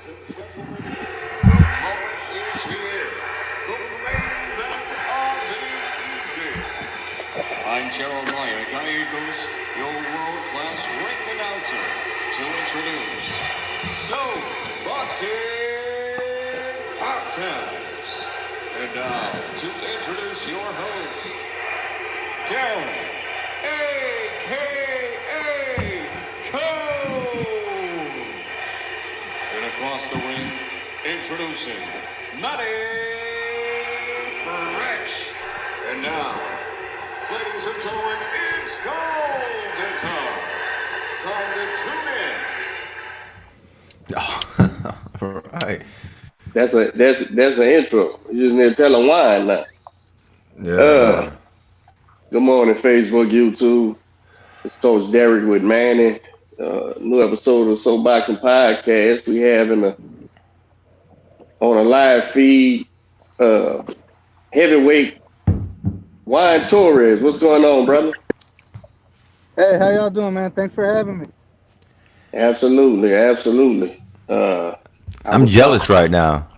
Gentlemen, the moment is here. The main event of the evening. I'm Jeremiah Gallegos, your world-class ring announcer, to introduce Boxing Podcast. And now, to introduce your host, Darren, a.k.a. Coach. And across the ring, introducing Matty Fresh. And now, ladies and gentlemen, it's golden time. Time to tune in. Right. That's an intro. You just need to tell them why now. Yeah. Good morning, Facebook, YouTube. It's Coach Derek with Manny. New episode of Soul Boxing Podcast. We have on a live feed. Heavyweight Juan Torres. What's going on, brother? Hey, how y'all doing, man? Thanks for having me. Absolutely. I'm jealous right now.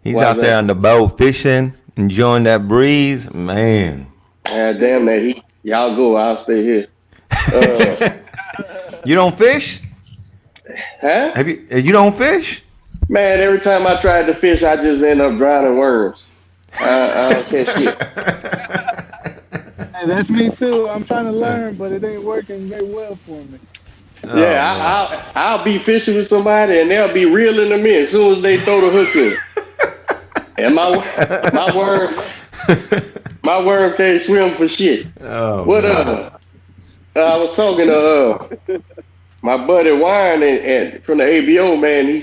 He's out there on the boat fishing, enjoying that breeze. Man. Damn that heat. Y'all go. I'll stay here. You don't fish? Huh? You don't fish? Man, every time I tried to fish, I just end up drowning worms. I don't catch shit. Hey, that's me too. I'm trying to learn, but it ain't working very well for me. Yeah, I'll be fishing with somebody and they'll be reeling them in as soon as they throw the hook in. And my worm can't swim for shit. Oh, what I was talking to my buddy Juan and from the ABO, man. He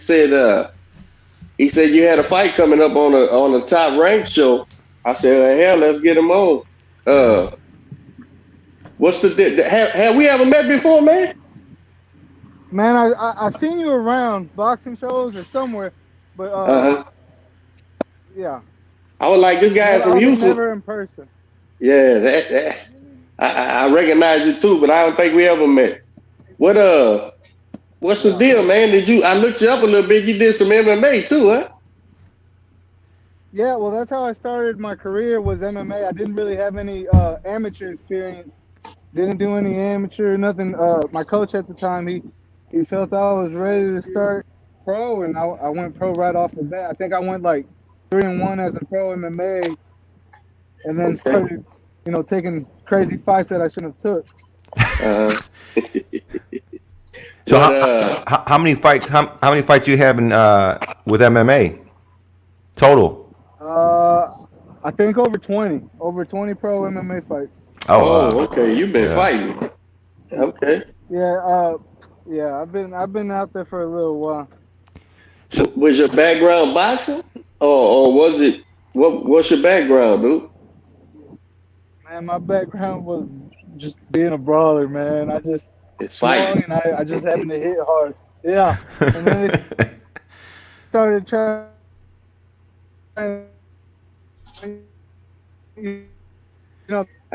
said you had a fight coming up on the top ranked show. I said, well, hell, let's get him on. What's have we ever met before, man? Man, I've seen you around boxing shows or somewhere, but yeah. I was like, this guy from Houston. Never in person. Yeah, I recognize you too, but I don't think we ever met. What's the deal, man? I looked you up a little bit. You did some MMA too, huh? Yeah, well, that's how I started my career, was MMA. I didn't really have any amateur experience. Didn't do any amateur, nothing. My coach at the time, he felt I was ready to start pro, and I went pro right off the bat. I think I went like 3-1 as a pro MMA, and then started, taking crazy fights that I shouldn't have took. So how many fights? How many fights you have with MMA total? I think over 20 pro MMA fights. Oh, okay. You've been fighting. Okay. Yeah. I've been out there for a little while. So, was your background boxing, or was it? What's your background, dude? Man, my background was just being a brawler, man. It's fighting, and I just happened to hit hard. Yeah, and then they started trying. I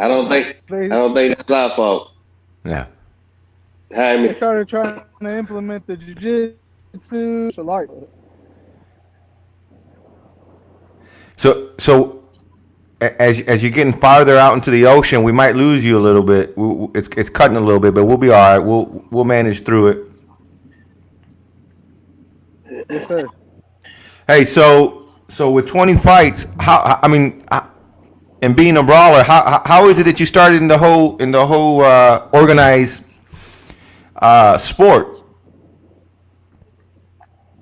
don't think that's our fault. Yeah. They started trying to implement the jiu-jitsu. So as you're getting farther out into the ocean, we might lose you a little bit. It's cutting a little bit, but we'll be all right. We'll manage through it. Yes, sir. Hey, so with 20 fights, and being a brawler, how is it that you started in the whole organized sport?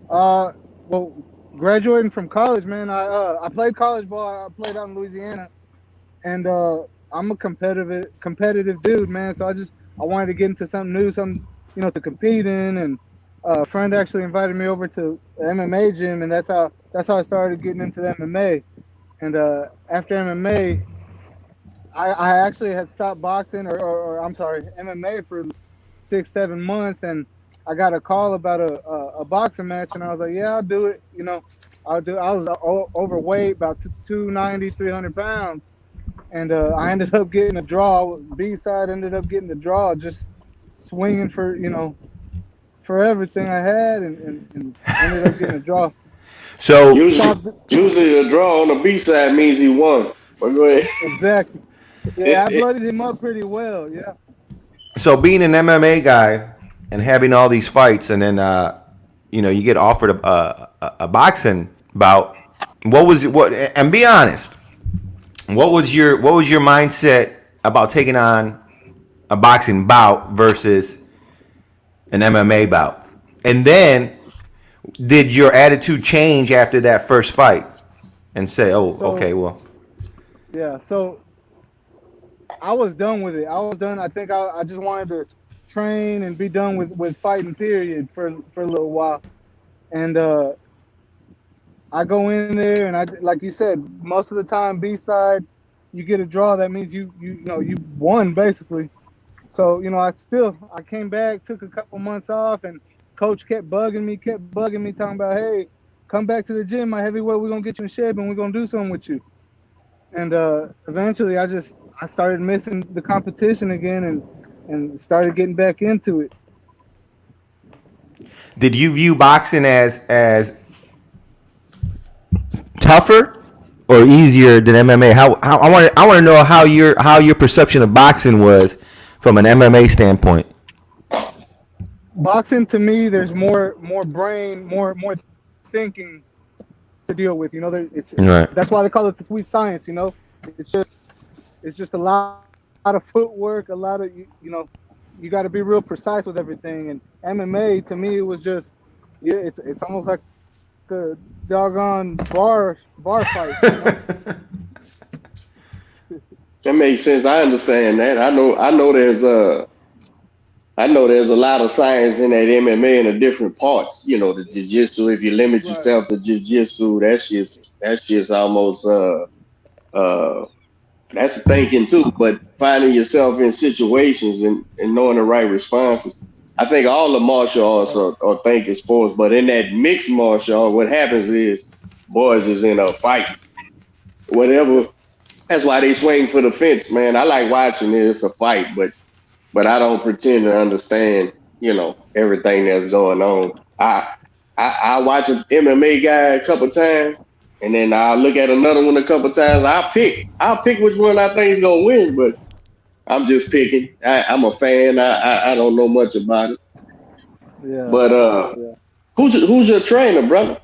Well, graduating from college, man, I played college ball. I played out in Louisiana, and I'm a competitive dude, man. So I wanted to get into something new, something to compete in. And a friend actually invited me over to the MMA gym, and that's how I started getting into the MMA. And after MMA, I actually had stopped boxing or I'm sorry, MMA for 6-7 months, and I got a call about a boxing match, and I was like, yeah, I'll do it. I'll do it. I was overweight, about 290, 300 pounds, and I ended up getting a draw. B-side ended up getting the draw, just swinging for for everything I had, and ended up getting a draw. So Usually, Stopped usually the draw on the B side means he won. But go ahead. exactly. Yeah, I blooded him up pretty well. Yeah. so being an MMA guy and having all these fights, and then you get offered a boxing bout. What was it? What? And be honest. What was your mindset about taking on a boxing bout versus an MMA bout? And then did your attitude change after that first fight and say, "Oh, okay, So well, yeah, so I was done with it. I was done. I think I just wanted to train and be done with fighting. Period for a little while. And I go in there and I like you said, most of the time B side, you get a draw. That means you won basically. So I came back, took a couple months off, and coach kept bugging me, talking about, hey, come back to the gym, my heavyweight. We're gonna get you in shape and we're gonna do something with you. And eventually, I started missing the competition again and started getting back into it. did you view boxing as tougher or easier than MMA? How I want to know how your perception of boxing was from an MMA standpoint. Boxing to me, there's more brain, more thinking to deal with. Right. That's why they call it the sweet science. It's just it's just a lot of footwork, a lot of you got to be real precise with everything. And MMA to me, it was just yeah, it's almost like a doggone bar fight. That makes sense. I understand that. I know there's a lot of science in that MMA in the different parts. The jiu-jitsu. If you limit Right. yourself to jiu-jitsu, that's just almost uh that's thinking too. But finding yourself in situations and knowing the right responses. I think all the martial arts are thinking sports, but in that mixed martial art, what happens is boys is in a fight. Whatever. That's why they swing for the fence, man. I like watching it. It's a fight, but I don't pretend to understand, everything that's going on. I watch an MMA guy a couple times, and then I'll look at another one a couple times. I'll pick which one I think is gonna win, but I'm just picking. I'm a fan. I don't know much about it, Yeah. but Yeah. who's your trainer, brother?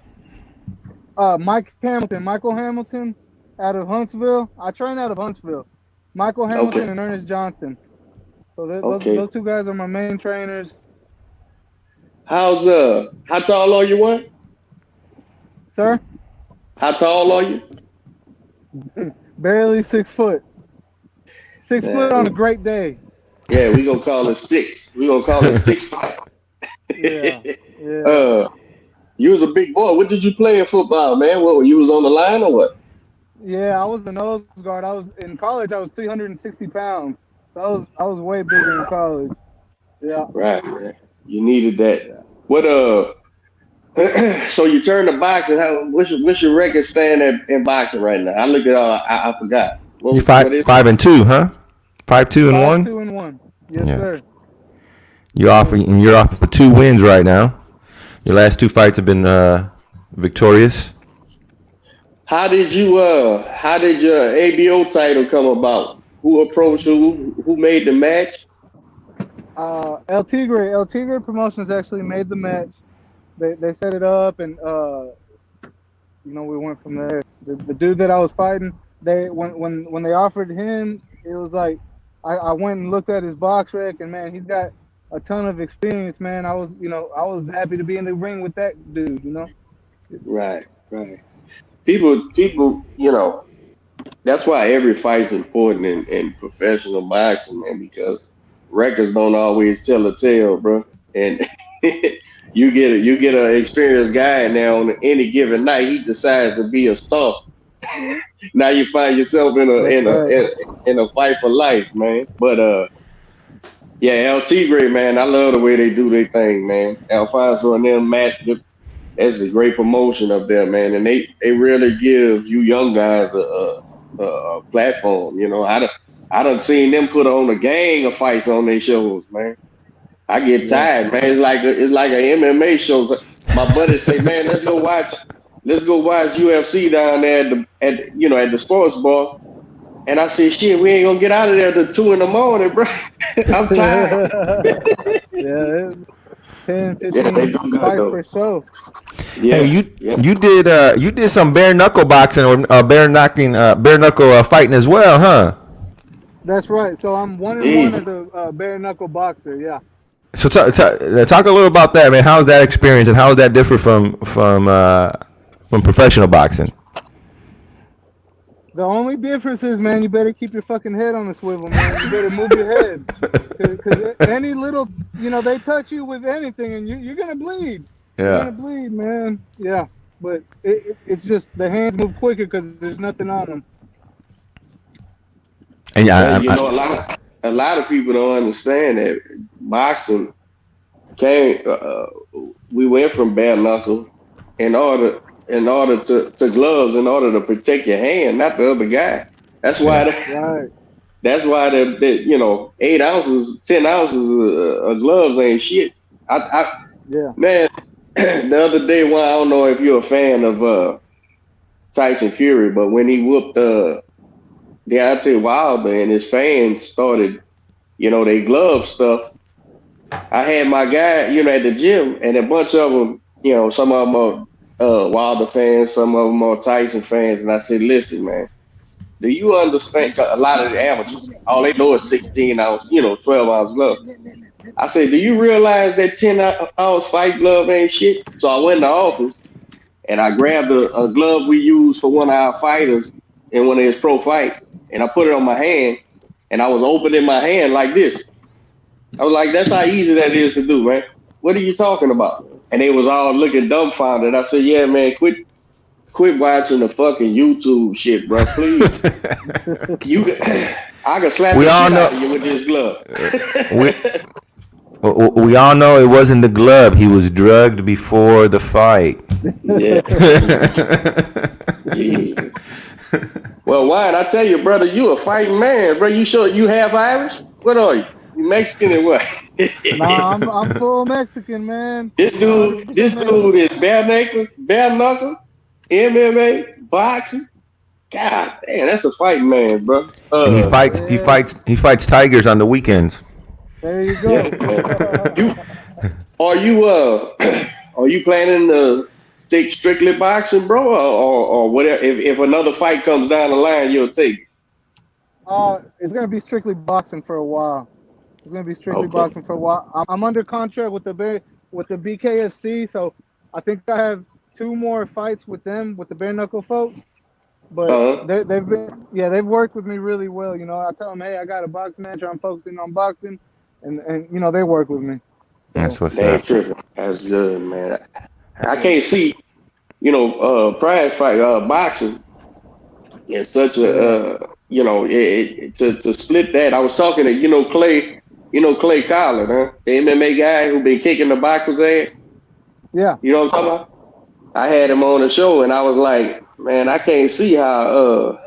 Michael Hamilton, out of Huntsville. I train out of Huntsville. Michael Hamilton Okay, and Ernest Johnson. So okay. those two guys are my main trainers. How tall are you, one? Sir, How tall are you? barely 6 foot. 6 foot on a Man, great day. yeah, we gonna call it six. We gonna call it 6'5". Yeah. Yeah. uh, you was a big boy. What did you play in football, man? What, you was on the line or what? Yeah, I was the nose guard. I was in college. I was 360 pounds. So I was way bigger in college. Yeah. Right, man. You needed that. Yeah. What so you turned to boxing. What's your record stand in boxing right now? I looked at all. I forgot. You What is it? 5-2, huh? 5-2-1. 5-2-1. Yes, Yeah. sir. You're off with 2 wins right now. Your last 2 fights have been victorious. How did your ABO title come about? Who approached you? Who made the match? El Tigre Promotions actually made the match. They set it up, and we went from there. The dude that I was fighting, when they offered him, it was like I went and looked at his box rec, and man, he's got a ton of experience, man. I was happy to be in the ring with that dude. Right, right. People, that's why every fight's important in professional boxing, man, because records don't always tell a tale, bro. And you get an experienced guy in there on any given night, he decides to be a star. Now you find yourself in a That's in a right. in a fight for life, man. But yeah, El Tigre, man, I love the way they do their thing, man. Alfonso and them, Matt, that's a great promotion up there, man. And they really give you young guys a platform. I done seen them put on a gang of fights on their shows, man. I get tired, man. It's like an MMA show. So my buddies say, man, let's go watch UFC down there at the sports bar. And I said, shit, we ain't gonna get out of there till 2 a.m, bro. I'm tired. Yeah, 10, Yeah, they 15 do good fights though. per show. Yeah, Hey, you yeah. you did some bare knuckle boxing or bare knuckle fighting as well, huh? That's right. So I'm 1-1 as Jeez. a bare knuckle boxer. Yeah. So talk a little about that, man. How's that experience, and how does that differ from professional boxing? The only difference is, man, you better keep your fucking head on the swivel, man. You better move your head. Because any little, they touch you with anything and you're going to bleed. You're going to bleed, man. Yeah. But it's just the hands move quicker because there's nothing on them. And Yeah, a lot of people don't understand that boxing came. We went from bare knuckle in order to gloves in order to protect your hand, not the other guy. That's why. Right. That's why the 8 ounces, 10 ounces of gloves ain't shit. Yeah. Man, the other day, Juan, I don't know if you're a fan of Tyson Fury, but when he whooped Deontay Wilder and his fans started, they glove stuff. I had my guy, at the gym, and a bunch of them, some of them are Wilder fans, some of them are Tyson fans, and I said, listen, man, do you understand? 'Cause a lot of the amateurs, all they know is 16 ounce, 12 ounce glove. I said, do you realize that 10-ounce fight glove ain't shit? So I went in the office and I grabbed a glove we use for one of our fighters in one of his pro fights, and I put it on my hand, and I was opening my hand like this. I was like, that's how easy that is to do, man. What are you talking about? And they was all looking dumbfounded. I said, yeah, man, quit watching the fucking YouTube shit, bro. Please. I can slap the shit out of you with this glove. we all know it wasn't the glove. He was drugged before the fight. Yeah. Jesus. Well, Juan, I tell you, brother, you a fighting man, bro. You sure you half Irish? What are you? You Mexican and what? Nah, I'm full Mexican, man. This dude is bare knuckle, MMA, boxing. God damn, that's a fighting man, bro. And he fights tigers on the weekends. There you go. Yeah. Are you planning to stick strictly boxing, bro, or whatever? If another fight comes down the line, you'll take it. It's gonna be strictly boxing for a while. It's gonna be strictly boxing for a while. I'm under contract with the BKFC, so I think I have 2 more fights with them, with the bare knuckle folks. But they've worked with me really well. I tell them, hey, I got a boxing match. I'm focusing on boxing, and they work with me. So, that's what's They up. ain't tripping. That's good, man. I can't see, pride fight, boxing. It's such a, to split that. I was talking to, Clay Collin, huh? The MMA guy who been kicking the boxer's ass. Yeah. You know what I'm talking about? I had him on the show, and I was like, man, I can't see how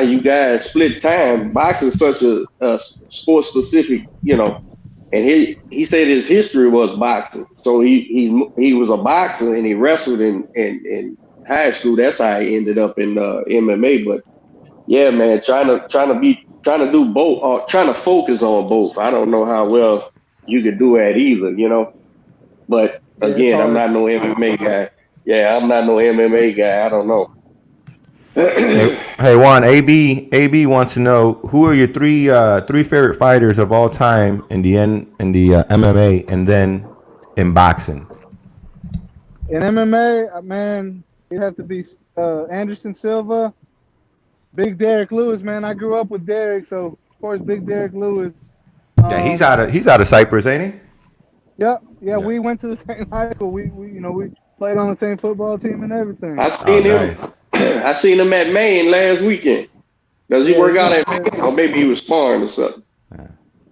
you guys split time. Boxing's such a sport specific, and he said his history was boxing. So he was a boxer and he wrestled in high school. That's how he ended up in MMA. But yeah, man, trying to do both, or trying to focus on both. I don't know how well you could do that either, But again, I'm not no MMA guy. Yeah, I'm not no MMA guy. I don't know. Hey Juan, AB wants to know who are your three favorite fighters of all time in the MMA and then in boxing. In MMA, man, it'd have to be Anderson Silva, Big Derek Lewis, man. I grew up with Derek, so of course Big Derek Lewis. Yeah, he's out of Cyprus, ain't he? Yeah. We went to the same high school. We played on the same football team and everything. I seen him. Nice. I seen him at Maine last weekend. Does he work out at Maine, or maybe he was sparring or something?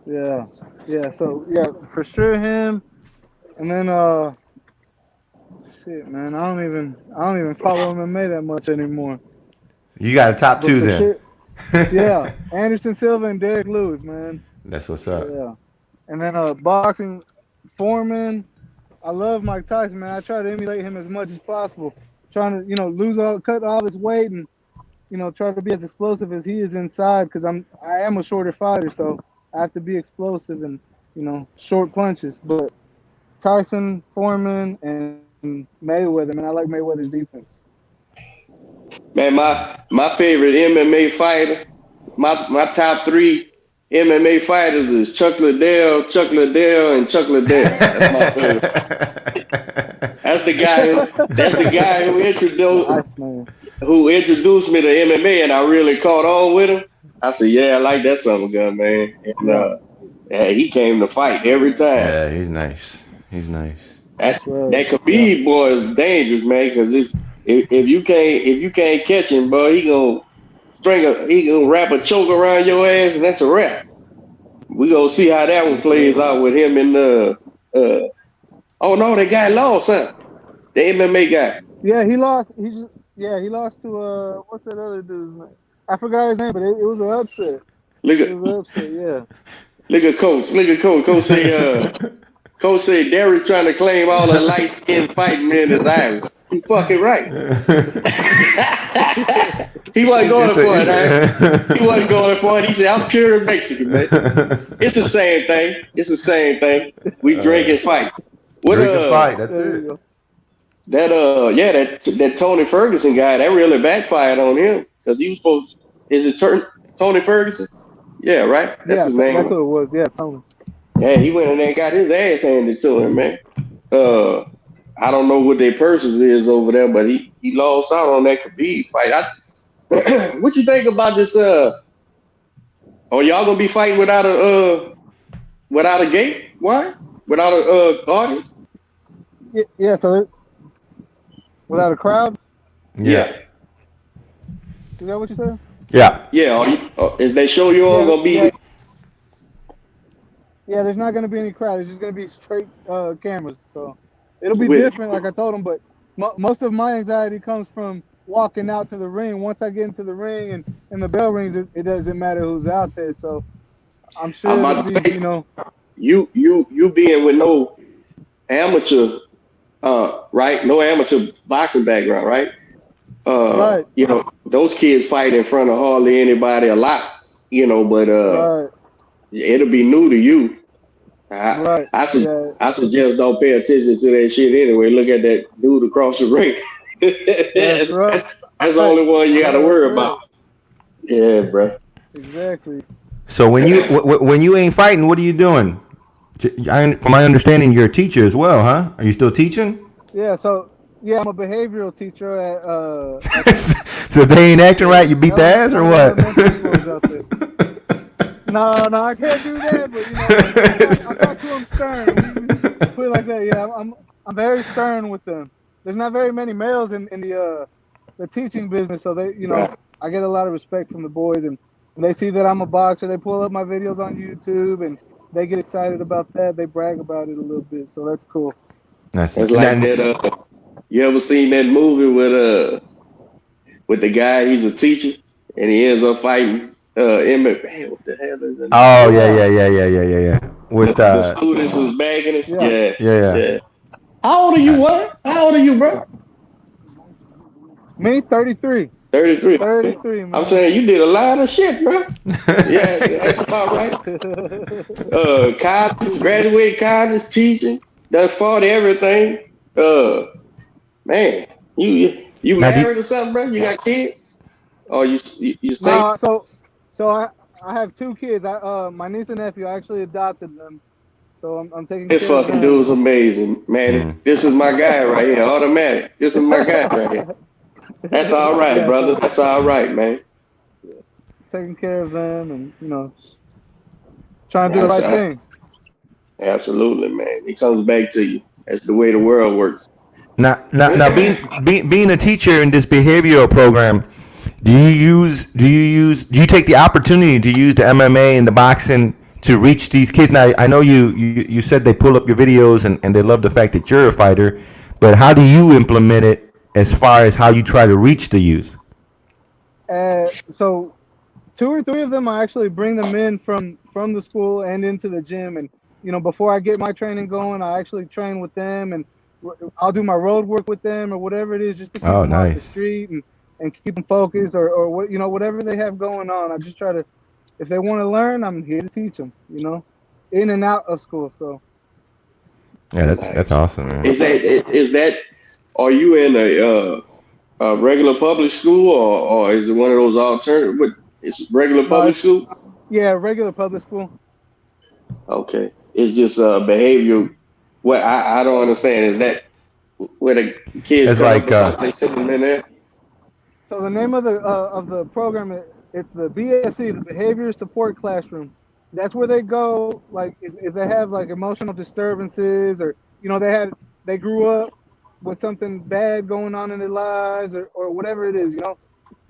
Yeah. So yeah, for sure him, and then shit, man, I don't even follow MMA that much anymore. You got a top 2 then. Sure, yeah, Anderson Silva and Derek Lewis, man. That's what's up. Yeah, And then boxing, Foreman. I love Mike Tyson, man. I try to emulate him as much as possible. Trying to, cut all this weight and, try to be as explosive as he is inside because I am a shorter fighter, so I have to be explosive and, short punches. But Tyson, Foreman, and Mayweather, man, I like Mayweather's defense. Man, my favorite MMA fighter, my top 3 MMA fighters is Chuck Liddell, and Chuck Liddell. That's my favorite. That's the guy who introduced me to MMA, and I really caught on with him. I said, yeah, I like that son of a gun, man. And he came to fight every time. Yeah, he's nice. He's nice. That Khabib boy is dangerous, man. Because if you can't catch him, boy, he gonna wrap a choke around your ass, and that's a wrap. We gonna see how that one plays out with him and oh no, that guy lost, huh? The MMA guy. Yeah, he lost. He lost to what's that other dude's name? I forgot his name, but it was an upset. It was an upset, yeah. Look at Coach. Coach said Derek trying to claim all the light skinned fighting men is Irish. He fucking right. He wasn't going for it, man. He wasn't going for it. He said, I'm pure Mexican, man. It's the same thing. We drink and fight. Drink and fight, that's it. That Tony Ferguson guy, that really backfired on him. Because he was supposed is it Tony Ferguson? Yeah, right? That's his name. That's what it was, yeah, Tony. Yeah, he went in there and got his ass handed to him, man. I don't know what their purses is over there, but he lost out on that Khabib fight. What you think about this? Are y'all gonna be fighting without a gate? Why? Without a audience? Yeah. So without a crowd? Yeah. Is that what you said? Yeah. Yeah. Is they show you all gonna be? Yeah, there's not gonna be any crowd. It's just gonna be straight cameras. So it'll be different, like I told him. But most of my anxiety comes from walking out to the ring. Once I get into the ring and the bell rings, it doesn't matter who's out there. So I'm sure you being with no amateur, right? No amateur boxing background, right? Right. Those kids fight in front of hardly anybody a lot, but right. It'll be new to you. I suggest don't pay attention to that shit anyway. Look at that dude across the ring. That's right. That's the only one you got to worry about. Yeah, bro. Exactly. So when you ain't fighting, what are you doing? From my understanding, you're a teacher as well, huh? Are you still teaching? Yeah. So I'm a behavioral teacher at. So if they ain't acting right, you beat the ass or what? No, I can't do that. But I talk to them stern. Put it like that. Yeah, I'm very stern with them. There's not very many males in the teaching business, so they, I get a lot of respect from the boys, and when they see that I'm a boxer, they pull up my videos on YouTube, and they get excited about that. They brag about it a little bit, so that's cool. It's like that. You ever seen that movie with the guy? He's a teacher, and he ends up fighting. Man, what the hell is it? Oh yeah. With the students who's bagging it. Yeah. How old are you? What? How old are you, bro? Me, 33. 33. 33, man. I'm saying you did a lot of shit, bro. Yeah, that's about right. College, graduate college, teaching, done fought everything. Man, you married or something, bro? You got kids? Or you No, so I have 2 kids. My niece and nephew, I actually adopted them. So I'm taking care of them. This fucking dude's amazing, man. This is my guy right here, automatic. This is my guy right here. That's all right, brother. That's all right, man. Taking care of them and, trying to do the right thing. Absolutely, man. It comes back to you. That's the way the world works. Now being a teacher in this behavioral program, do you take the opportunity to use the MMA and the boxing to reach these kids? Now I know you said they pull up your videos and they love the fact that you're a fighter, but how do you implement it as far as how you try to reach the youth? So 2 or 3 of them, I actually bring them in from the school and into the gym, and before I get my training going, I actually train with them, and I'll do my road work with them or whatever it is, just to keep Oh, them off the nice. street and keep them focused, or what whatever they have going on. I just try to, if they want to learn, I'm here to teach them. In and out of school. So Yeah, that's Nice. awesome, man. Is that? Are you in a regular public school, or is it one of those alternative? What? It's regular no, public it's school. yeah, regular public school. Okay. It's just behavior. What I don't understand is that where the kids It's cut up like or something, they send them in there. So the name of the program, it's the BSC, the Behavior Support Classroom. That's where they go, like if they have like emotional disturbances, or they grew up with something bad going on in their lives, or whatever it is.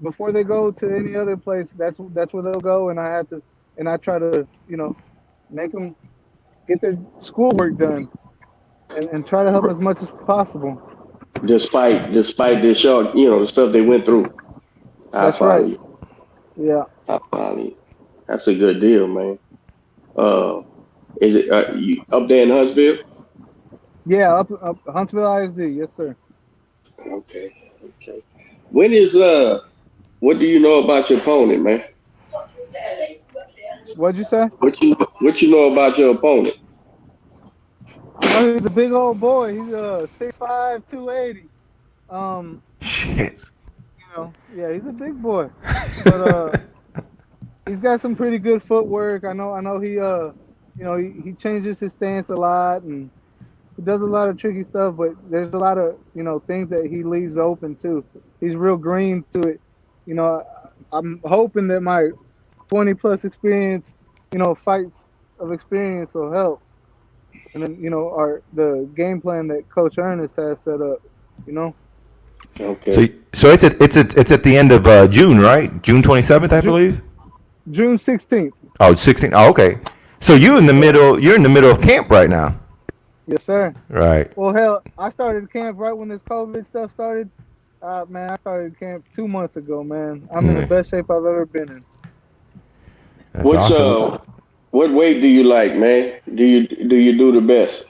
Before they go to any other place, that's where they'll go, and I try to make them get their schoolwork done, and try to help as much as possible. Despite this short, the stuff they went through. I That's follow right. you. Yeah. I follow you. That's a good deal, man. Uh, is it you up there in Huntsville? Yeah, up Huntsville ISD. Yes, sir. Okay, okay. When is what do you know about your opponent, man? What'd you say? What you know about your opponent? He's a big old boy. He's 6'5", 280. Um, Shit. yeah, he's a big boy. But he's got some pretty good footwork. I know he changes his stance a lot, and he does a lot of tricky stuff, but there's a lot of, things that he leaves open too. He's real green to it. I'm hoping that my 20 plus experience, fights of experience will help. And then, the game plan that Coach Ernest has set up, you know. So Okay. so it's at the end of June, right? June 27th, I Ju- believe. June 16th. Oh, 16. Oh, okay. So you're in the middle of camp right now. Yes, sir. Right. Well, hell, I started camp right when this COVID stuff started. Man, I started camp 2 months ago, man. I'm in the Nice. best shape I've ever been in. That's What's awesome. what weight do you like, man? Do you do the best?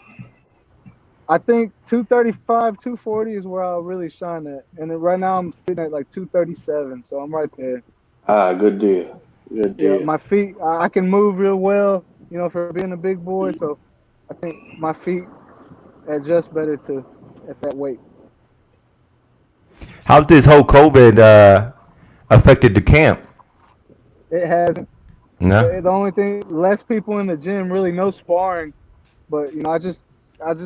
I think 235, 240 is where I'll really shine at. And then right now I'm sitting at like 237, so I'm right there. Ah, good deal. Good Yeah, deal. my feet, I can move real well, for being a big boy. So I think my feet adjust better to at that weight. How's this whole COVID affected the camp? It hasn't. No. The only thing, less people in the gym, really no sparring. But I just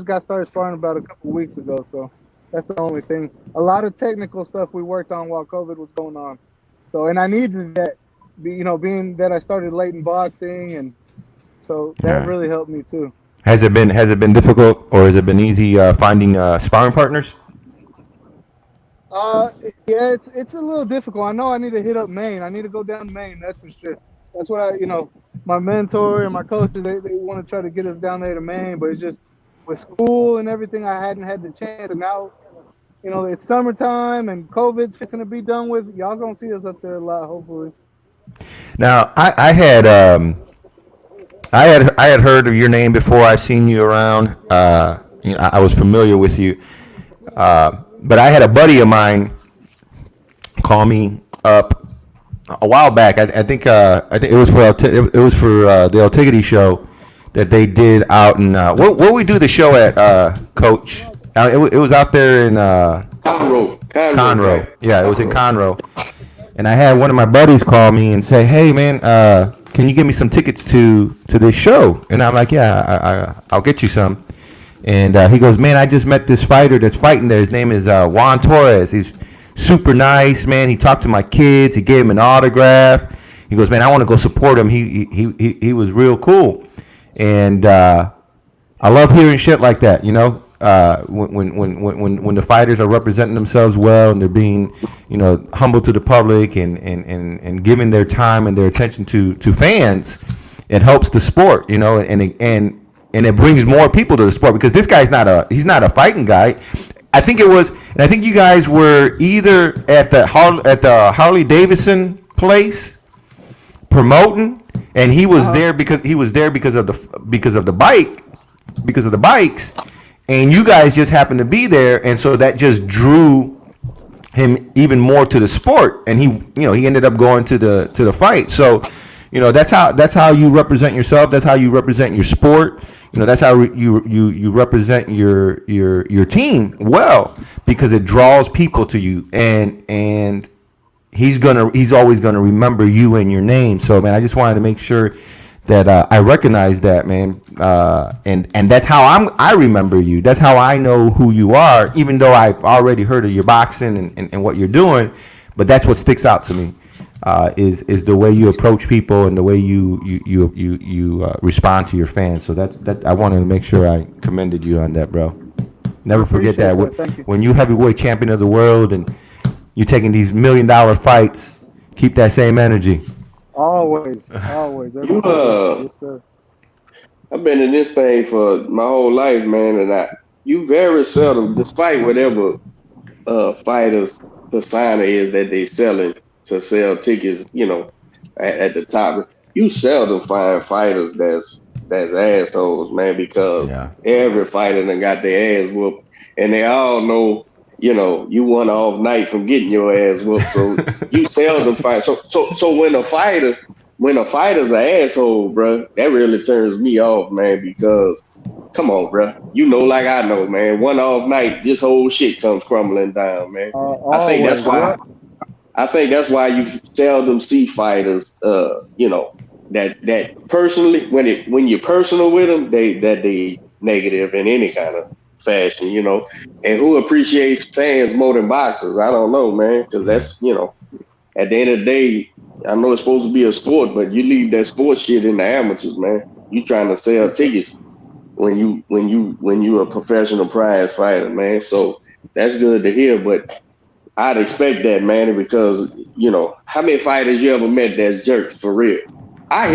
got started sparring about a couple weeks ago, so that's the only thing. A lot of technical stuff we worked on while COVID was going on. So, and I needed that, being that I started late in boxing, and so that Yeah. really helped me too. Has it been difficult, or has it been easy finding sparring partners? Yeah, it's a little difficult. I know I need to hit up Maine. I need to go down to Maine. That's for sure. That's what my mentor and my coaches, they want to try to get us down there to Maine, but it's just with school and everything, I hadn't had the chance. And now, it's summertime and COVID's fixing to be done with. Y'all gonna see us up there a lot, hopefully. Now, I had heard of your name before. I've seen you around. I was familiar with you, but I had a buddy of mine call me up a while back. I think it was for the El Tiggity show that they did out in where we do the show at, Coach. It was out there in Conroe, Conroe. Yeah, it was in Conroe. And I had one of my buddies call me and say, "Hey, man, can you give me some tickets to this show?" And I'm like, "Yeah, I'll get you some." And he goes, "Man, I just met this fighter that's fighting there. His name is Juan Torres. He's super nice, man. He talked to my kids. He gave him an autograph. He goes, man, I want to go support him. He was real cool." And I love hearing shit like that, when the fighters are representing themselves well and they're being, humble to the public and giving their time and their attention to fans. It helps the sport, and it brings more people to the sport, because this guy's he's not a fighting guy. I think you guys were either at the Harley Davidson place promoting, and he was there because of the bikes, and you guys just happened to be there, and so that just drew him even more to the sport, and he ended up going to the fight. So, that's how you represent yourself. That's how you represent your sport. That's how you represent your team well, because it draws people to you, and he's always gonna remember you and your name. So, man, I just wanted to make sure that I recognize that, man, and that's how I remember you. That's how I know who you are, even though I've already heard of your boxing and what you're doing. But that's what sticks out to me, is the way you approach people and the way you respond to your fans. So that I wanted to make sure I commended you on that, bro. Never forget that. Thank you. When you heavyweight champion of the world and you're taking these $1 million fights, keep that same energy. Always. Yes, sir. I've been in this thing for my whole life, man, and you very seldom, despite whatever fighters persona is that they selling to sell tickets, at the top, you seldom find fighters that's assholes, man, because every fighter done got their ass whooped, and they all know, you won off night from getting your ass whooped, so you seldom find. So when a fighter's an asshole, bro, that really turns me off, man, because come on, bro, like I know, man, one off night, this whole shit comes crumbling down, man. I think that's why you seldom see fighters, that personally, when you're personal with them, they negative in any kind of fashion, and who appreciates fans more than boxers? I don't know, man, because that's, at the end of the day, I know it's supposed to be a sport, but you leave that sports shit in the amateurs, man. You trying to sell tickets when you a professional prize fighter, man. So that's good to hear, but I'd expect that, man, because how many fighters you ever met that's jerks for real? I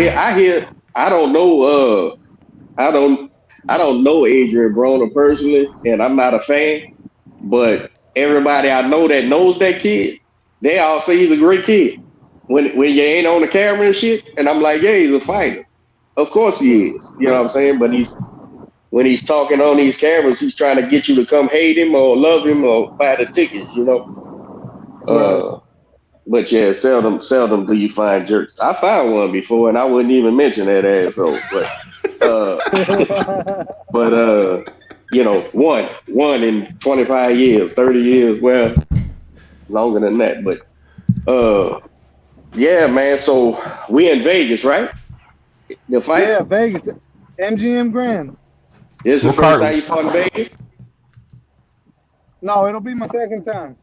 don't know Adrian Broner personally, and I'm not a fan, but everybody I know that knows that kid, they all say he's a great kid. When you ain't on the camera and shit, and I'm like, yeah, he's a fighter. Of course he is. You know what I'm saying? But when he's talking on these cameras, he's trying to get you to come hate him or love him or buy the tickets, But yeah, seldom do you find jerks. I found one before, and I wouldn't even mention that asshole. But one in 25 years, 30 years, well, longer than that. But yeah, man. So we in Vegas, right? The fight? Yeah, Vegas, MGM Grand. This is the first time you fought in Vegas? No, it'll be my second time.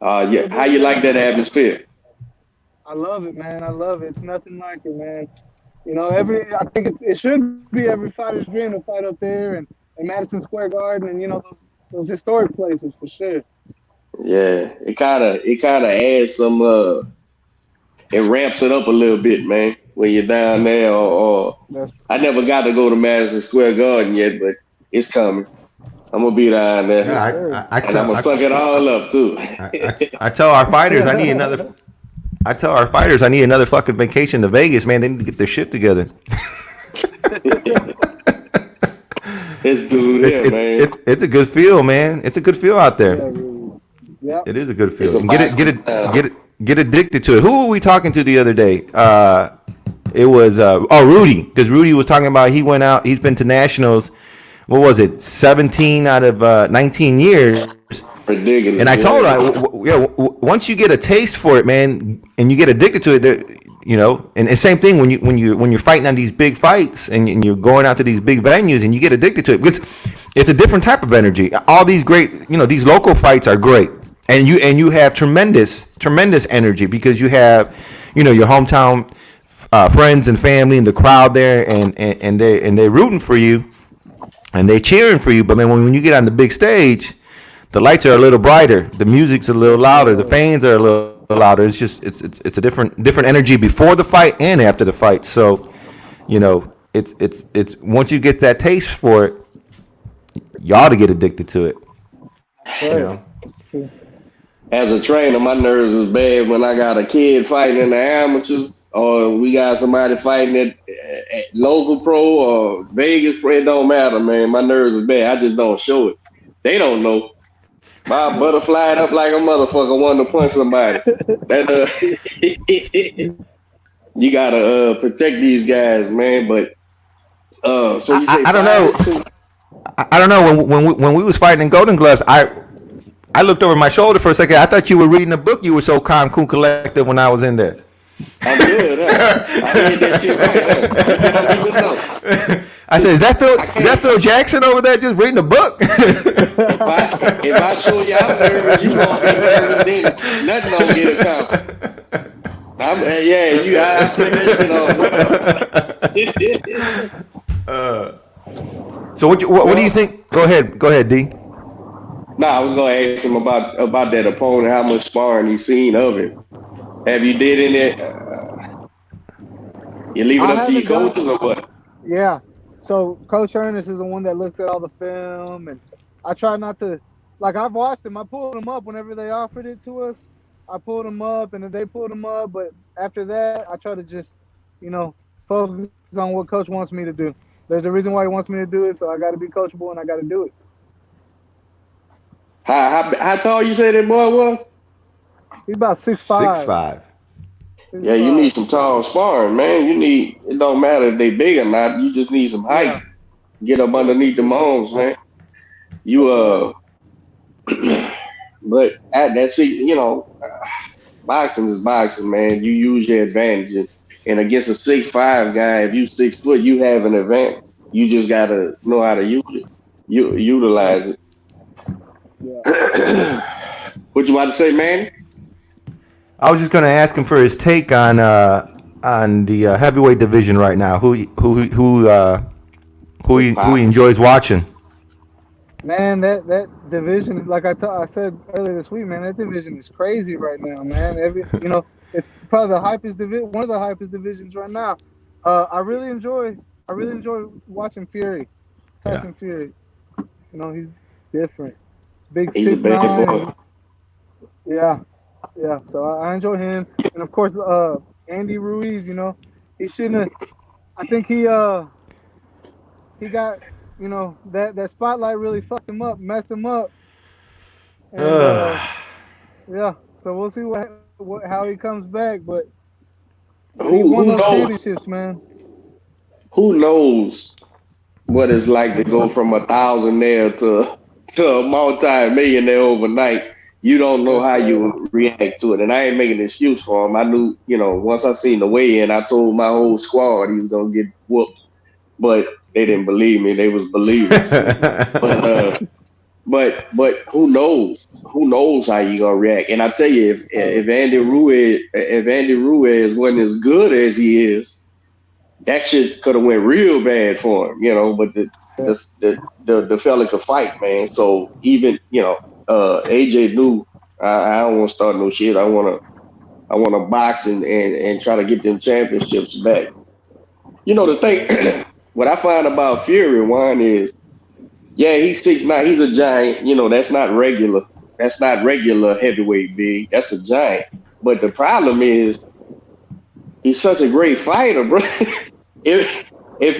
Yeah. How you like that atmosphere? I love it, man. I love it. It's nothing like it, man. I think it should be every fighter's dream to fight up there and Madison Square Garden and those historic places for sure. Yeah, it kind of adds some. It ramps it up a little bit, man, when you're down there. Or I never got to go to Madison Square Garden yet, but it's coming. I'm gonna be down there. Yeah, I'm gonna suck it all up too. I tell our fighters I need another. I tell our fighters I need another fucking vacation to Vegas, man. They need to get their shit together. It's good, man. It's a good feel, man. It's a good feel out there. Yeah, it is a good feel. Get addicted to it. Who were we talking to the other day? It was Rudy, because Rudy was talking about he went out. He's been to nationals. What was it? 17 out of 19 years. Ridiculous. And I told her, once you get a taste for it, man, and you get addicted to it, and the same thing when you're fighting on these big fights and you're going out to these big venues and you get addicted to it, because it's a different type of energy. All these great, these local fights are great, and you have tremendous energy because you have, your hometown friends and family and the crowd there, and they're rooting for you and they cheering for you. But man, when you get on the big stage, the lights are a little brighter, the music's a little louder, the fans are a little louder. It's just it's a different energy before the fight and after the fight. So, it's once you get that taste for it, you ought to get addicted to it. As a trainer, my nerves is bad when I got a kid fighting in the amateurs or we got somebody fighting at local pro or Vegas pro. It don't matter, man. My nerves are bad. I just don't show it. They don't know. My butterflied up like a motherfucker wanting to punch somebody. That you gotta protect these guys, man. But so you say I don't five know. and two? I don't know when we was fighting in Golden Gloves. I looked over my shoulder for a second. I thought you were reading a book. You were so calm, cool, collected when I was in there. I'm good, huh? I read that shit right, huh? You don't even know. I said, I is that can't. Phil Jackson over there just reading a book? If I show you I'm nervous, you gonna be nervous. Then nothing gonna get accomplished. Yeah, I put that shit on. So what do you think? Go ahead, D. Nah, I was gonna ask him about that opponent, how much sparring he's seen of him. Have you did any? You leave it I up to your haven't done. coaches or what? Yeah. So Coach Ernest is the one that looks at all the film, and I try not to. Like I've watched him. I pulled him up whenever they offered it to us. I pulled him up, and then they pulled him up. But after that, I try to just, focus on what Coach wants me to do. There's a reason why he wants me to do it, so I got to be coachable and I got to do it. How tall you say that boy was? He's about 6'5". 6'5". Yeah, you need some tall sparring, man. It don't matter if they big or not. You just need some height. Yeah. Get up underneath the moms, man. You but that's it. Boxing is boxing, man. You use your advantage, and against a 6'5" guy, if you 6 foot, you have an advantage. You just gotta know how to use it. You utilize Yeah. it. What you about to say, man? I was just going to ask him for his take on the heavyweight division right now. Who he enjoys watching. Man, that division, like I said earlier this week, man, that division is crazy right now, man. It's probably the hypest division, one of the hypest divisions right now. I really enjoy watching Fury, Tyson Fury. He's different, big He's a bad 6'9". boy. Yeah, yeah. So I enjoy him, and of course, Andy Ruiz. He shouldn't have. I think he got that spotlight really fucked him up, messed him up, and yeah. So we'll see how he comes back, but he won Who those knows? championships, man. Who knows what it's like to go from a thousandaire to a multi-millionaire overnight? You don't know That's how right. you react to it, and I ain't making an excuse for him. I knew, once I seen the weigh-in, I told my whole squad he was gonna get whooped, but they didn't believe me. They was believers. But who knows? Who knows how you gonna react? And I tell you, if Andy Ruiz wasn't as good as he is, that shit could have went real bad for him, But the fella could fight, man. So even AJ knew I don't want to start no shit. I want to box and try to get them championships back. The thing, what I find about Fury, Juan, is yeah, he's 6'9". He's a giant. That's not regular. That's not regular heavyweight big. That's a giant. But the problem is he's such a great fighter, bro. if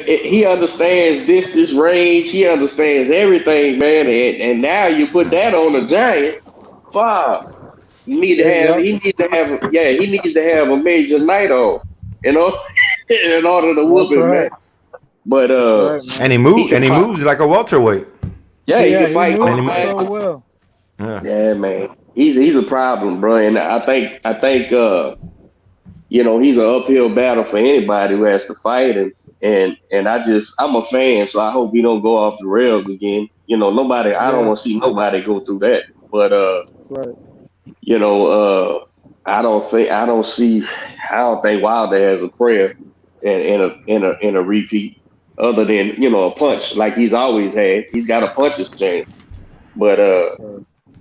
he understands distance, range, he understands everything, man. And now you put that on a giant, fuck. You need to have. He needs to have. Yeah, he needs to have a major night off. In order to whoop That's him, man. right. But That's right, man. and he moves like a welterweight. Yeah, he can He fight. moves And he- so well. Yeah, man. He's a problem, bro. And I think he's an uphill battle for anybody who has to fight him. And I'm a fan, so I hope he don't go off the rails again. Nobody. I don't want to see nobody go through that. But Right. I don't think Wilder has a prayer in a repeat other than a punch like he's always had. He's got a puncher's chance, but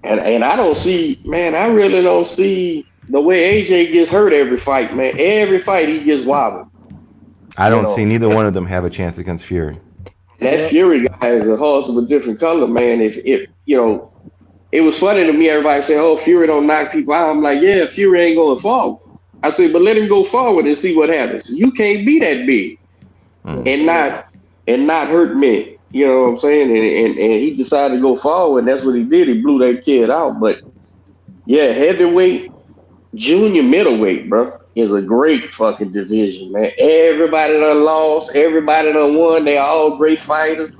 and I don't see, man. I really don't see the way AJ gets hurt every fight, man. Every fight he gets wobbled. I don't see neither one of them have a chance against Fury. That Fury guy is a horse of a different color, man. If it was funny to me, everybody say, "Oh, Fury don't knock people out." I'm like, yeah, Fury ain't going to fall. I said, but let him go forward and see what happens. You can't be that big and not hurt me. You know what I'm saying? And he decided to go forward, and that's what he did. He blew that kid out. But yeah, heavyweight, junior middleweight, bro, is a great fucking division, man. Everybody done lost, everybody done won. They all great fighters.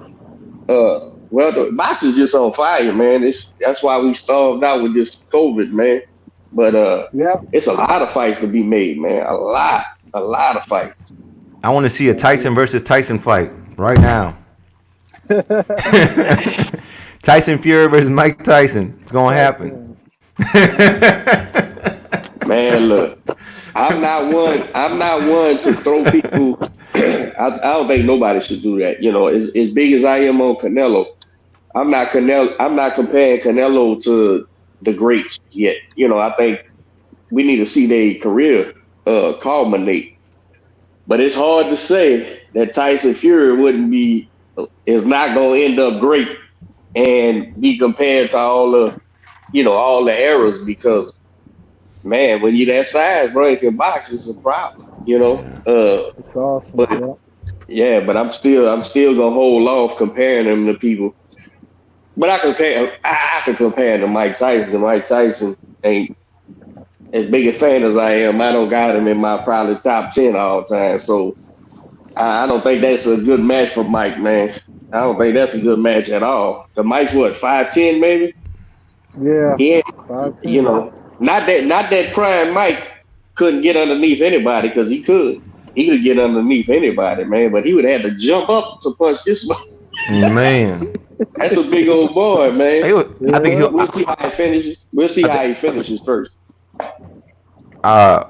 Well, the boxing's just on fire, man. That's why we starved out with this COVID, man. But Yeah. it's a lot of fights to be made, man. A lot of fights. I want to see a Tyson versus Tyson fight right now. Tyson Fury versus Mike Tyson. It's gonna happen. Man, look, I'm not one to throw people. I don't think nobody should do that. You know, as big as I am on Canelo, I'm not comparing Canelo to the greats yet. You know, I think we need to see their career culminate. But it's hard to say that Tyson Fury is not going to end up great and be compared to all the errors, because man, when you're that size, bro, you can box, it's a problem. You know, It's awesome. but but I'm still gonna hold off comparing them to people. But I can compare to Mike Tyson. Mike Tyson ain't as big a fan as I am. I don't got him in my probably top 10 all time. So I don't think that's a good match for Mike, man. I don't think that's a good match at all. The Mike's what, 5'10" maybe? Yeah. He ain't, 5'10". you know, not that prime Mike couldn't get underneath anybody, because he could. He could get underneath anybody, man. But he would have to jump up to punch this one. Man, That's a big old boy, man. I think We'll see how he finishes. We'll see how he finishes first. I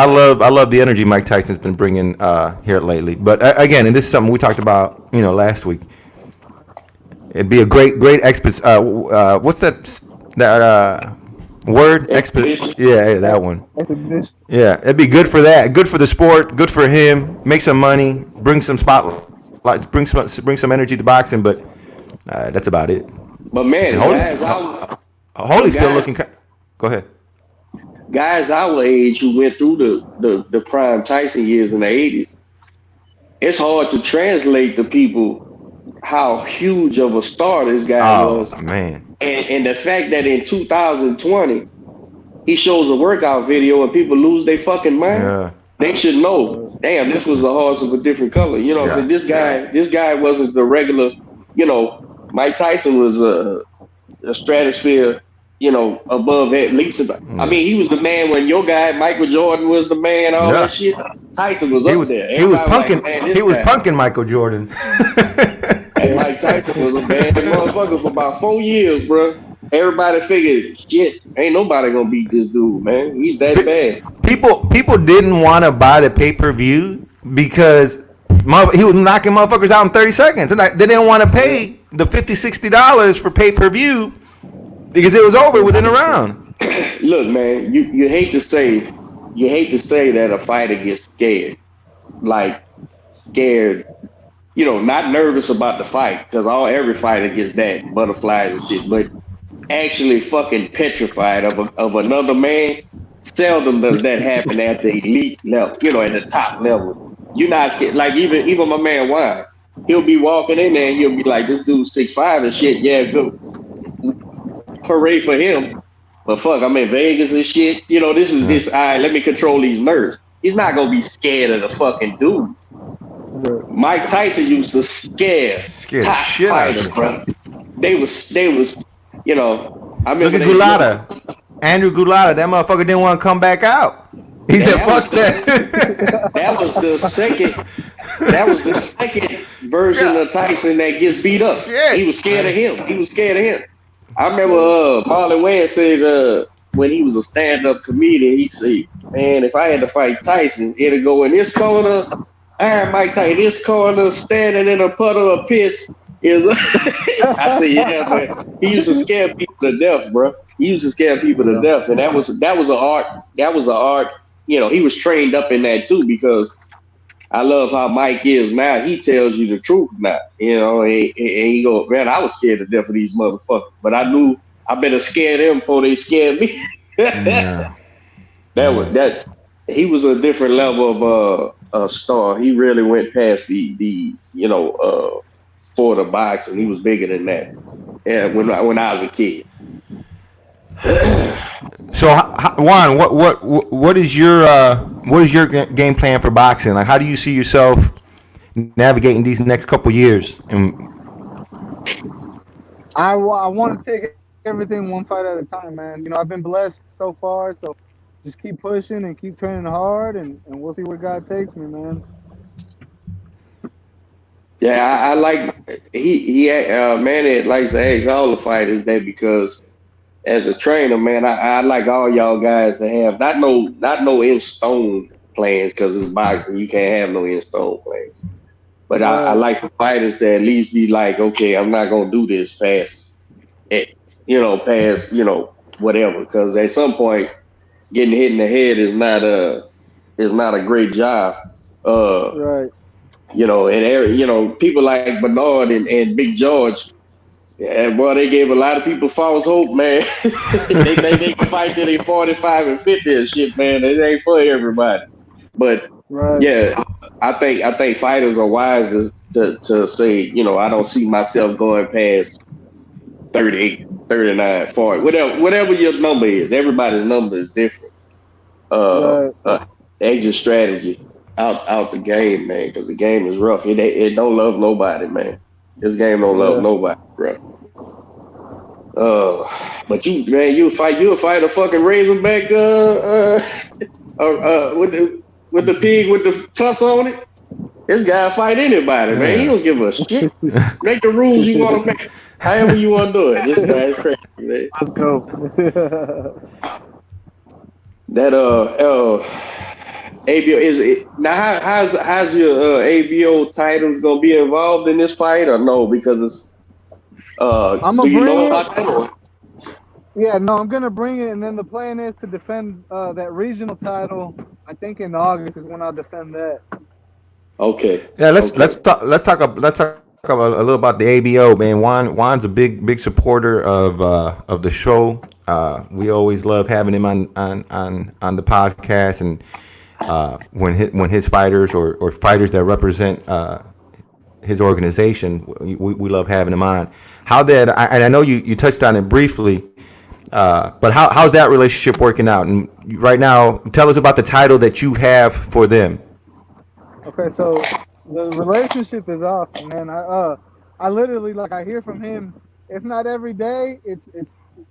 love the energy Mike Tyson's been bringing here lately. But again, and this is something we talked about, last week. It'd be a great what's that word? Expedition. Yeah, that one. Exhibition. Yeah, it'd be good for that. Good for the sport. Good for him. Make some money. Bring some spotlight. Bring some energy to boxing. But that's about it. But man, Holyfield looking. Go ahead. Guys our age who went through the prime Tyson years in the 80s, it's hard to translate to people how huge of a star this guy was. Man. And the fact that in 2020 he shows a workout video and people lose their fucking mind, they should know, damn, this was a horse of a different color. You know, so this guy wasn't the regular, Mike Tyson was a stratosphere, above that leaps. I mean, he was the man when your guy Michael Jordan was the man. All that shit. Tyson was up there. He was punking. He was punking Michael Jordan. And Mike Tyson was a bad motherfucker for about 4 years, bro. Everybody figured, shit, ain't nobody gonna beat this dude, man. He's that bad. People didn't want to buy the pay-per-view because he was knocking motherfuckers out in 30 seconds. And they didn't want to pay the $50-$60 for pay-per-view because it was over within a round. Look, man, you hate to say that a fighter gets scared. Like, scared, not nervous about the fight, because every fighter gets that, butterflies and shit, but actually fucking petrified of another man. Seldom does that happen at the elite level, at the top level. You're not scared. Like even my man Juan, he'll be walking in there and he'll be like, this dude's 6'5" and shit. Yeah, good. Hooray for him. But fuck, I'm in Vegas and shit. This is this. All right, let me control these nerves. He's not gonna be scared of the fucking dude. Mike Tyson used to scare top shit fighters, bro. They was. I remember. Look at Gulata. Andrew Gulata, that motherfucker didn't want to come back out. He said, "Fuck that." That was the second. That was the second version of Tyson that gets beat up. Shit. He was scared of him. I remember Marlon Wayans said when he was a stand-up comedian, he said, "Man, if I had to fight Tyson, it'd go in this corner. Iron Mike Tyson, this corner, standing in a puddle of piss." I said, "Yeah, man." He used to scare people to death, bro. He used to scare people to death, and that was an art. That was an art. He was trained up in that too, because I love how Mike is now. He tells you the truth now, and he go, man, I was scared to death of these motherfuckers, but I knew I better scare them before they scared me. Yeah. that he was a different level of star. He really went past the sport of boxing. He was bigger than that. Yeah, when I was a kid. So, Juan, what is your game plan for boxing? Like, how do you see yourself navigating these next couple years? And I want to take everything one fight at a time, man. I've been blessed so far, so just keep pushing and keep training hard, and we'll see where God takes me, man. Yeah, I like man that likes to ask all the fighters that because as a trainer, man, I like all y'all guys to have not no in stone plans because it's boxing. You can't have no in stone plans. But I Right, like for fighters to at least be like, okay, I'm not gonna do this past X, past whatever. Because at some point, getting hit in the head is not a great job. Uh, right. and people like Bernard and Big George. Yeah, boy, they gave a lot of people false hope, man. They think they can fight till they 45 and 50 and shit, man. It ain't for everybody. But Right. yeah, I think fighters are wise to say, I don't see myself going past 38, 39, 40, whatever your number is. Everybody's number is different. Uh, Right. uh exit strategy out the game, man, because the game is rough. It don't love nobody, man. This game don't love Yeah. nobody, bro. Uh, but you'll fight a fucking Razorback with the pig with the tuss on it. This guy fight anybody, man. He yeah, don't give a shit. Make the rules you want to make, however you want to do it. This guy is crazy, man. Let's go. That ABO is it now? How's your ABO titles gonna be involved in this fight or no? Because it's I'm do gonna you bring know it. about that? Or? Yeah, no, I'm gonna bring it, and then the plan is to defend that regional title. I think in August is when I'll defend that. Okay, yeah. Let's okay. talk about a little about the ABO, man. Juan's a big supporter of the show. We always love having him on the podcast, and when his fighters or fighters that represent his organization, we love having him on. And I know you touched on it briefly, but how's that relationship working out? And right now, tell us about the title that you have for them. Okay, so the relationship is awesome, man. I literally like I hear from him, if not every day, it's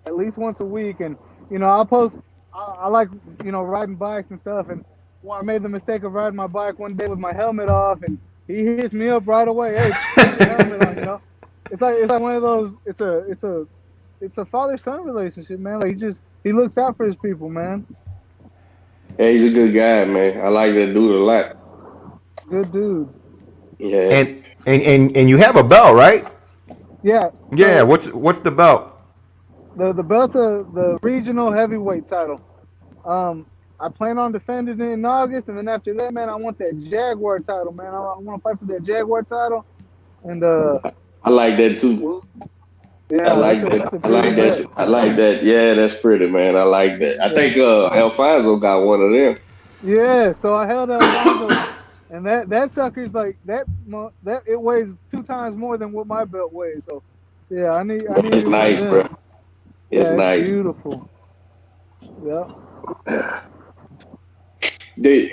at least once a week, and I'll post. I like riding bikes and stuff, and I made the mistake of riding my bike one day with my helmet off, and he hits me up right away. Hey, put your helmet on. It's like one of those. It's a father son relationship, man. Like he looks out for his people, man. Yeah, he's a good guy, man. I like that dude a lot. Good dude. Yeah. And you have a belt, right? Yeah. Yeah. So What's the belt? the belt's the regional heavyweight title. I plan on defending it in August, and then after that, man, I want that Jaguar title, man. I want to fight for that Jaguar title, and I like that too. I yeah, like that's that. a I pretty like bet. that. I like that. Yeah, that's pretty, man. I like that. I Yeah, think Alfonso got one of them. yeah. So I held Alfonso, and that sucker's like that it weighs 2 times more than what my belt weighs. So yeah, I need It's me one of nice, bro. them. It's Yeah, it's nice. beautiful. Yeah. Do,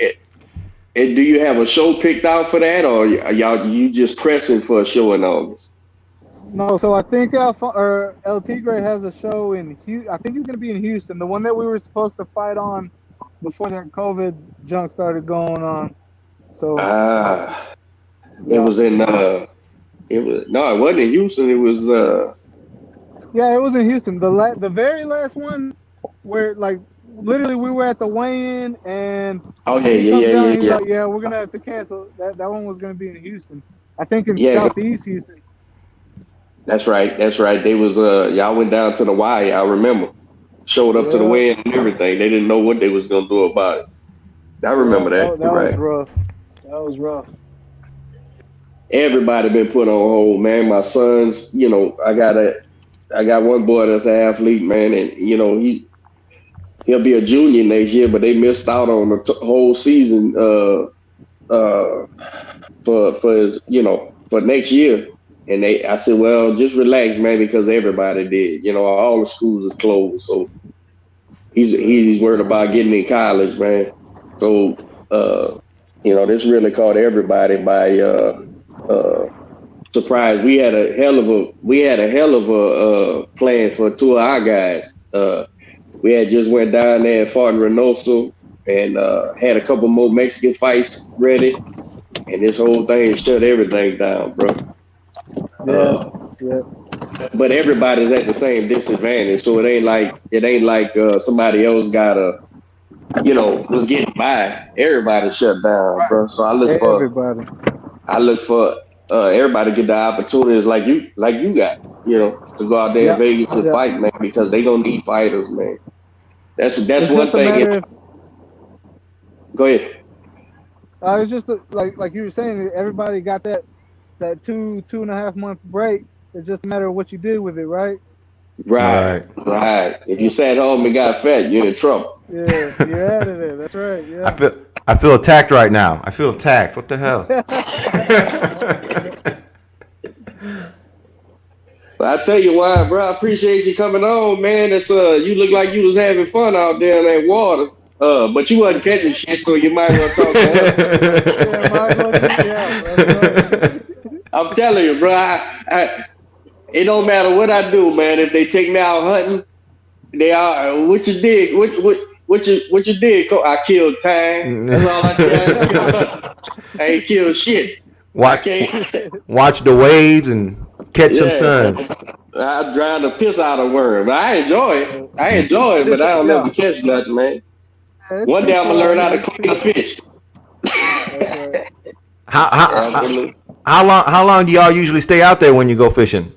do you have a show picked out for that, or are you just pressing for a show in August? No, so I think El Tigre has a show in Houston. I think he's going to be in Houston, the one that we were supposed to fight on before that COVID junk started going on. So, Ah, it yeah, was in. It was no, it wasn't in Houston. It was. yeah, it was in Houston. The very last one where like literally we were at the weigh-in and Oh yeah, he yeah, comes yeah, down yeah, and he's yeah. like, "Yeah, we're gonna have to cancel that. That one was gonna be in Houston. I think in Yeah, Southeast Houston." that's right. That's right. They was y'all went down to the wire. I remember. Showed up to the Yeah, wedding and everything. They didn't know what they was gonna do about it. I yeah, remember that. You're that was right. rough. That was rough. Everybody been put on hold, man. My sons, I got one boy that's an athlete, man, and he'll be a junior next year, but they missed out on the whole season for his, for next year. And I said, well, just relax, man, because everybody did. All the schools are closed, so he's worried about getting in college, man. So this really caught everybody by surprise. We had a hell of a plan for two of our guys. We had just went down there and fought in Reynosa and had a couple more Mexican fights ready, and this whole thing shut everything down, bro. Yeah. But everybody's at the same disadvantage, so it ain't like somebody else was getting by. Everybody shut down, bro. So I look for everybody to get the opportunities like you got, to go out there in Vegas and fight, man, because they gonna need fighters, man. That's one thing. Go ahead. It's just like you were saying, everybody got that 2.5 month break. It's just a matter of what you did with it, right? Right. If you sat home and got fat, you're in trouble. Yeah, you're out of there. That's right. Yeah. I feel attacked right now. I feel attacked. What the hell? I tell you why, bro. I appreciate you coming on, man. It's you look like you was having fun out there in that water. But you wasn't catching shit, so you might as well talk to him. I'm telling you, bro. It don't matter what I do, man. If they take me out hunting, they are what you did. What you did? I killed time. That's all I did. I ain't killed shit. Watch the waves and catch some sun. I drown the piss out of worm. I enjoy it, but I don't ever catch nothing, man. One day I'm gonna learn how to clean a fish. How long do y'all usually stay out there when you go fishing?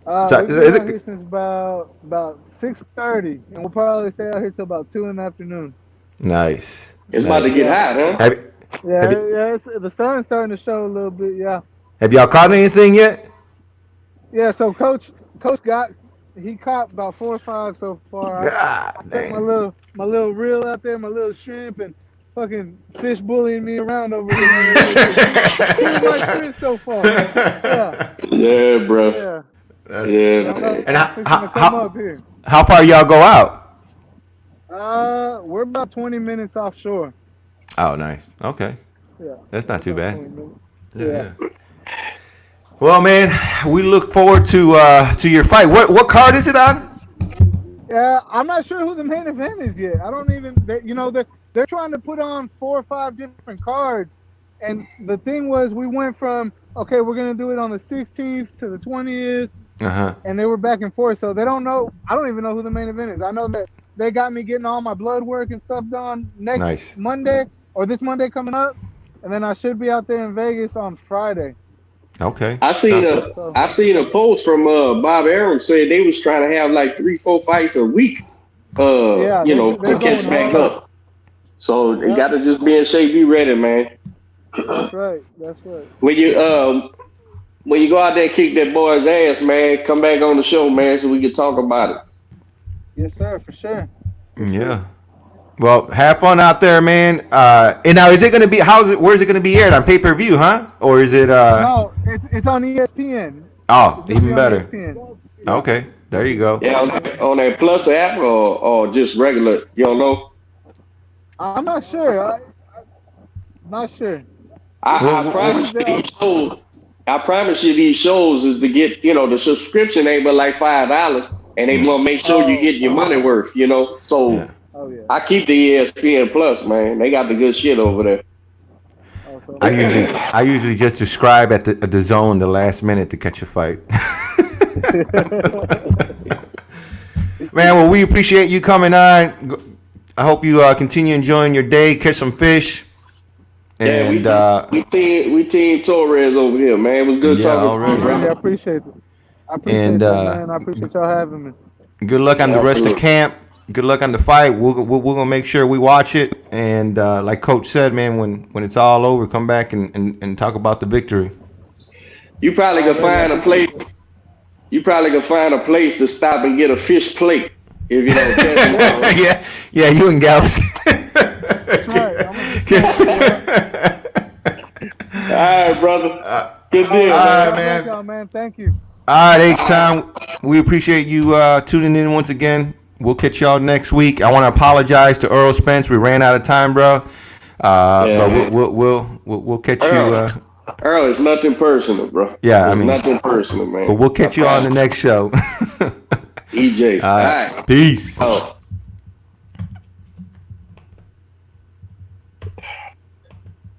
We've been out here since about 6:30, and we'll probably stay out here till about 2 in the afternoon. Nice. It's about to get hot, huh? The sun's starting to show a little bit. Yeah. Have y'all caught anything yet? Yeah. So Coach he caught about 4 or 5 so far. I stuck my little reel out there, my little shrimp, and fucking fish bullying me around over here. Pretty much fish so far. Yeah, bro. Yeah. And here. How far y'all go out? We're about 20 minutes offshore. Oh, nice. Okay. Yeah. That's not too bad. Yeah. Well, man, we look forward to your fight. What card is it on? Yeah, I'm not sure who the main event is yet. I don't even. They're trying to put on 4 or 5 different cards, and the thing was, we went from we're gonna do it on the 16th to the 20th, and they were back and forth. So they don't know. I don't even know who the main event is. I know that they got me getting all my blood work and stuff done next Monday or this Monday coming up, and then I should be out there in Vegas on Friday. Okay. I seen a post from Bob Arum saying they was trying to have like 3-4 fights a week. To catch back up. So they got to just be in shape, be ready, man. That's right. When you go out there and kick that boy's ass, man, come back on the show, man, so we can talk about it. Yes, sir, for sure. Yeah. Well, have fun out there, man. And now, is it going to be? Where is it going to be aired on pay-per-view, huh? Or is it? No, it's on ESPN. Oh, even better. Okay, there you go. Yeah, on that Plus app or just regular. You don't know? I'm not sure. I'm not sure. I promise you these shows is to get, the subscription ain't but like $5, and they want to make sure you get your money worth, So yeah. I keep the ESPN Plus, man. They got the good shit over there. I usually just subscribe at the zone the last minute to catch a fight. Man, well, we appreciate you coming on. I hope you continue enjoying your day, catch some fish. And we team Torres over here, man. It was good talking to you, bro. I appreciate it. I appreciate man. I appreciate y'all having me. Good luck on the rest of camp. Good luck on the fight. We're gonna make sure we watch it. And like Coach said, man, when it's all over, come back and talk about the victory. You probably could find a place. You probably could find a place to stop and get a fish plate if you don't catch them. Yeah, you and Galveston. That's right. I'm gonna All right, brother. Good deal, all man. right, man. Y'all, man. Thank you. All right, H-Time. We appreciate you tuning in once again. We'll catch y'all next week. I want to apologize to Earl Spence. We ran out of time, bro. But man. we'll catch Earl. you. Earl, it's nothing personal, bro. Yeah, I it's mean- nothing personal, man. But we'll catch you on the next show. EJ. All right. Peace. Oh.